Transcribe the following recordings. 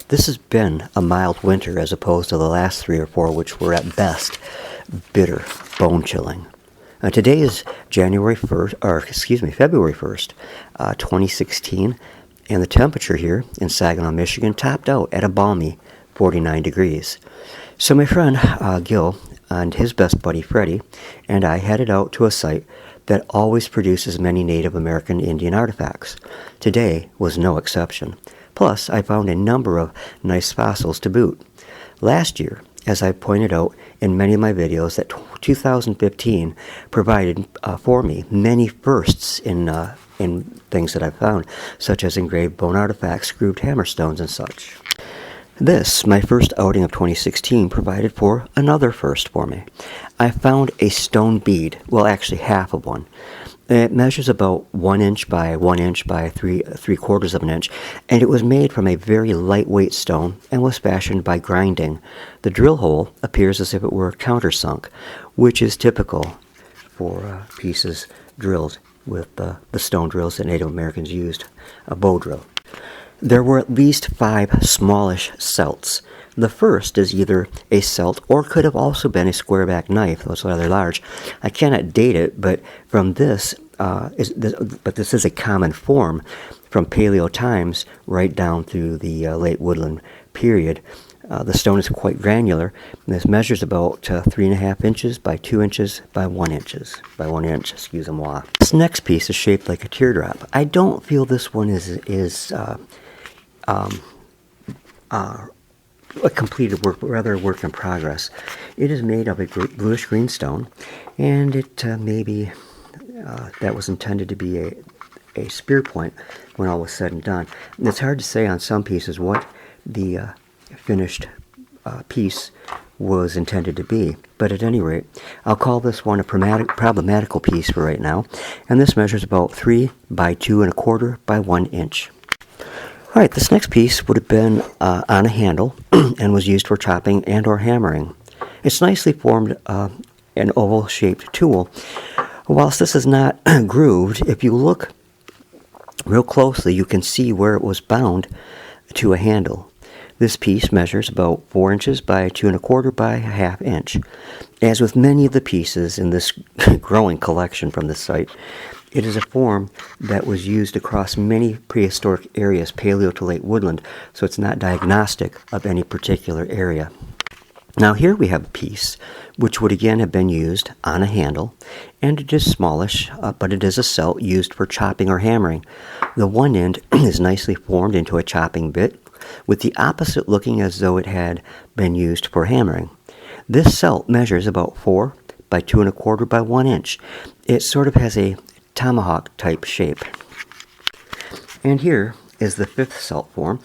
This has been a mild winter as opposed to the last 3 or 4, which were at best bitter, bone-chilling. Today is February 1st, 2016, and the temperature here in Saginaw, Michigan topped out at a balmy 49 degrees. So my friend Gil and his best buddy Freddie and I headed out to a site that always produces many Native American Indian artifacts. Today was no exception. Plus, I found a number of nice fossils to boot. Last year, as I pointed out in many of my videos, that 2015 provided for me many firsts in things that I found, such as engraved bone artifacts, grooved hammerstones, and such. This, my first outing of 2016, provided for another first for me. I found a stone bead, well, actually half of one. It measures about 1 inch by 1 inch by 3/4 of an inch, and it was made from a very lightweight stone and was fashioned by grinding. The drill hole appears as if it were countersunk, which is typical for pieces drilled with the stone drills that Native Americans used, a bow drill. There were at least 5 smallish celts. The first is either a celt or could have also been a square-back knife, though it's rather large. I cannot date it, but from this, this is a common form from Paleo times right down through the late woodland period. The stone is quite granular, and this measures about 3.5 inches by 2 inches by 1 inch. Excusez-moi. This next piece is shaped like a teardrop. I don't feel this one is a completed work, but rather a work in progress. It is made of a bluish green stone, and it maybe that was intended to be a spear point when all was said and done. And it's hard to say on some pieces what the finished piece was intended to be, but at any rate, I'll call this one a problematical piece for right now, and this measures about 3 by 2.25 by 1 inch. Alright, this next piece would have been on a handle and was used for chopping and or hammering. It's nicely formed an oval-shaped tool. Whilst this is not grooved, if you look real closely, you can see where it was bound to a handle. This piece measures about 4 inches by 2.25 by 1/2 inch. As with many of the pieces in this growing collection from this site, it is a form that was used across many prehistoric areas, paleo to late woodland, so it's not diagnostic of any particular area. Now here we have a piece which would again have been used on a handle, and it is smallish, but it is a celt used for chopping or hammering. The one end is nicely formed into a chopping bit, with the opposite looking as though it had been used for hammering. This celt measures about 4 by 2.25 by 1 inch. It sort of has a tomahawk type shape. And here is the 5th celt form.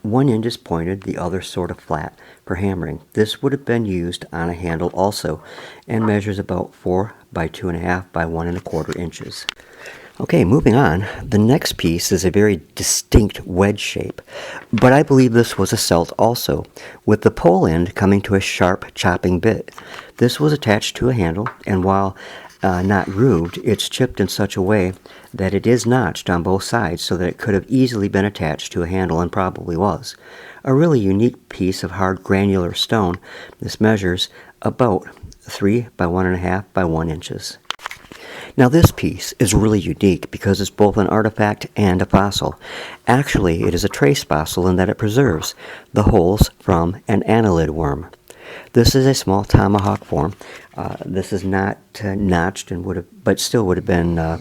One end is pointed, the other sort of flat for hammering. This would have been used on a handle also, and measures about 4 by 2.5 by 1.25 inches. Okay, moving on. The next piece is a very distinct wedge shape, but I believe this was a celt also, with the pole end coming to a sharp chopping bit. This was attached to a handle, and while not grooved, it's chipped in such a way that it is notched on both sides so that it could have easily been attached to a handle, and probably was. A really unique piece of hard granular stone. This measures about 3 by 1.5 by 1 inches. Now this piece is really unique because it's both an artifact and a fossil. Actually, it is a trace fossil in that it preserves the holes from an annelid worm. This is a small tomahawk form. This is not notched and but still would have been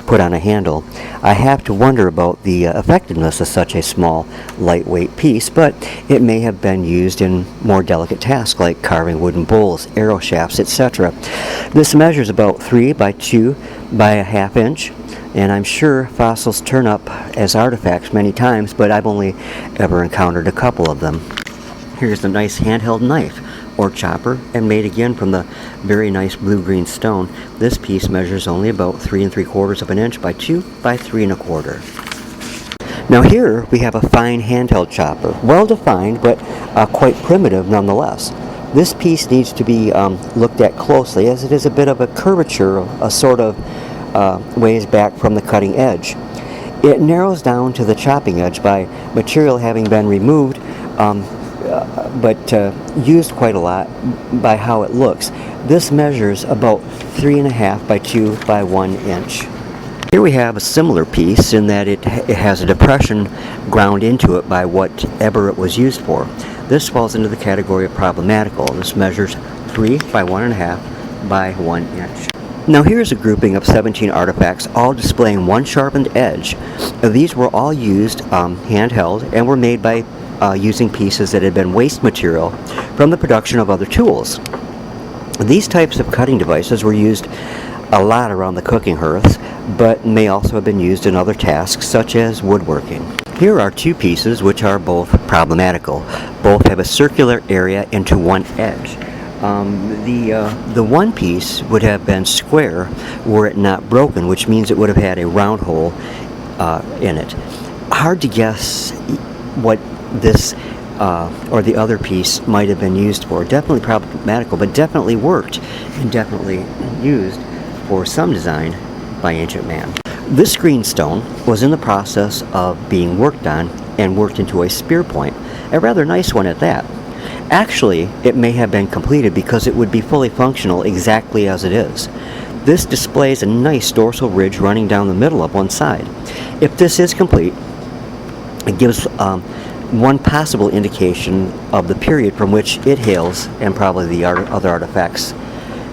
put on a handle. I have to wonder about the effectiveness of such a small, lightweight piece, but it may have been used in more delicate tasks like carving wooden bowls, arrow shafts, etc. This measures about 3 by 2 by 1/2 inch, and I'm sure fossils turn up as artifacts many times, but I've only ever encountered a couple of them. Here's the nice handheld knife or chopper, and made again from the very nice blue-green stone. This piece measures only about 3.75 of an inch by 2 by 3.25. Now here we have a fine handheld chopper, well defined but quite primitive nonetheless. This piece needs to be looked at closely, as it is a bit of a curvature, a sort of ways back from the cutting edge. It narrows down to the chopping edge by material having been removed, but used quite a lot by how it looks. This measures about 3.5 by 2 by 1 inch. Here we have a similar piece in that it has a depression ground into it by whatever it was used for. This falls into the category of problematical. This measures 3 by 1.5 by 1 inch. Now here's a grouping of 17 artifacts, all displaying one sharpened edge. These were all used handheld and were made by using pieces that had been waste material from the production of other tools. These types of cutting devices were used a lot around the cooking hearths, but may also have been used in other tasks such as woodworking. Here are two pieces which are both problematical. Both have a circular area into one edge. The one piece would have been square were it not broken, which means it would have had a round hole in it. Hard to guess what this or the other piece might have been used for. Definitely problematical, but definitely worked and definitely used for some design by ancient man. This greenstone was in the process of being worked on and worked into a spear point, a rather nice one at that. Actually, it may have been completed because it would be fully functional exactly as it is. This displays a nice dorsal ridge running down the middle of one side. If this is complete, it gives one possible indication of the period from which it hails and probably the other artifacts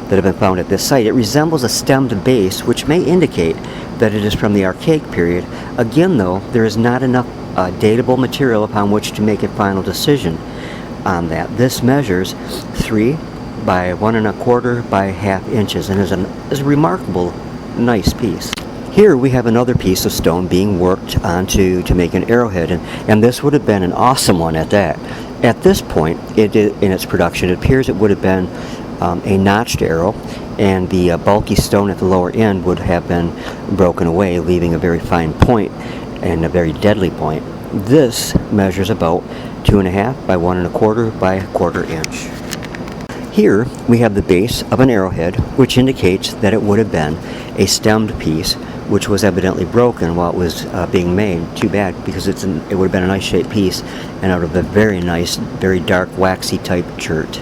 that have been found at this site. It resembles a stemmed base, which may indicate that it is from the Archaic period. Again, though, there is not enough datable material upon which to make a final decision on that. This measures 3 by 1.25 by 1/2 inches and is a remarkable, nice piece. Here we have another piece of stone being worked on to make an arrowhead, and this would have been an awesome one at that. At this point in its production, it appears it would have been a notched arrow, and the bulky stone at the lower end would have been broken away, leaving a very fine point and a very deadly point. This measures about 2.5 by 1.25 by 1/4 inch. Here we have the base of an arrowhead, which indicates that it would have been a stemmed piece, which was evidently broken while it was being made. Too bad, because it would have been a nice shaped piece and out of a very nice, very dark, waxy type chert.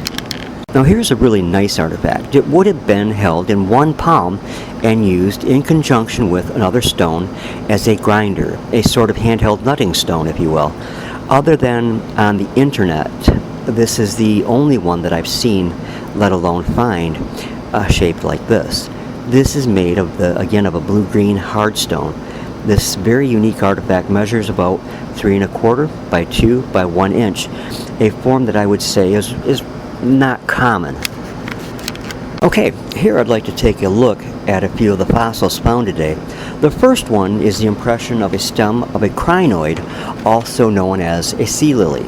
Now here's a really nice artifact. It would have been held in one palm and used in conjunction with another stone as a grinder, a sort of handheld nutting stone, if you will. Other than on the internet, this is the only one that I've seen, let alone find, shaped like this. This is made of a blue-green hardstone. This very unique artifact measures about 3.25 by 2 by 1 inch, a form that I would say is not common. Okay, here I'd like to take a look at a few of the fossils found today. The first one is the impression of a stem of a crinoid, also known as a sea lily.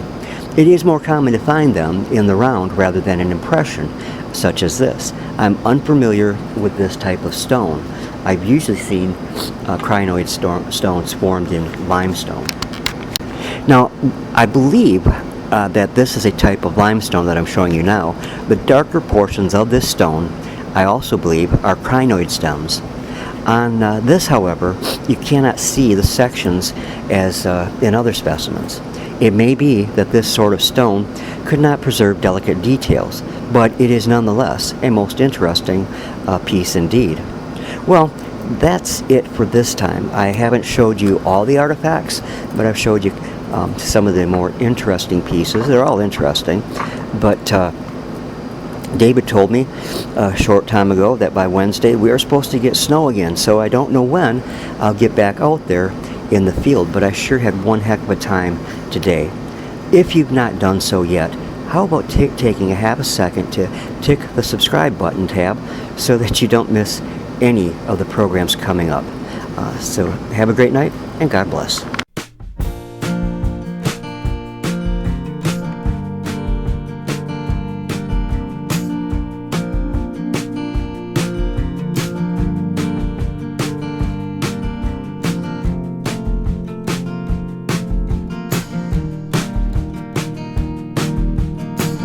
It is more common to find them in the round rather than an impression, such as this. I'm unfamiliar with this type of stone. I've usually seen crinoid stones formed in limestone. Now, I believe that this is a type of limestone that I'm showing you now. The darker portions of this stone, I also believe, are crinoid stems. On this, however, you cannot see the sections as in other specimens. It may be that this sort of stone could not preserve delicate details, but it is nonetheless a most interesting piece indeed. Well, that's it for this time. I haven't showed you all the artifacts, but I've showed you some of the more interesting pieces. They're all interesting, but David told me a short time ago that by Wednesday we are supposed to get snow again, so I don't know when I'll get back out there in the field, but I sure had one heck of a time today. If you've not done so yet, how about taking a half a second to tick the subscribe button tab so that you don't miss any of the programs coming up. So have a great night, and God bless.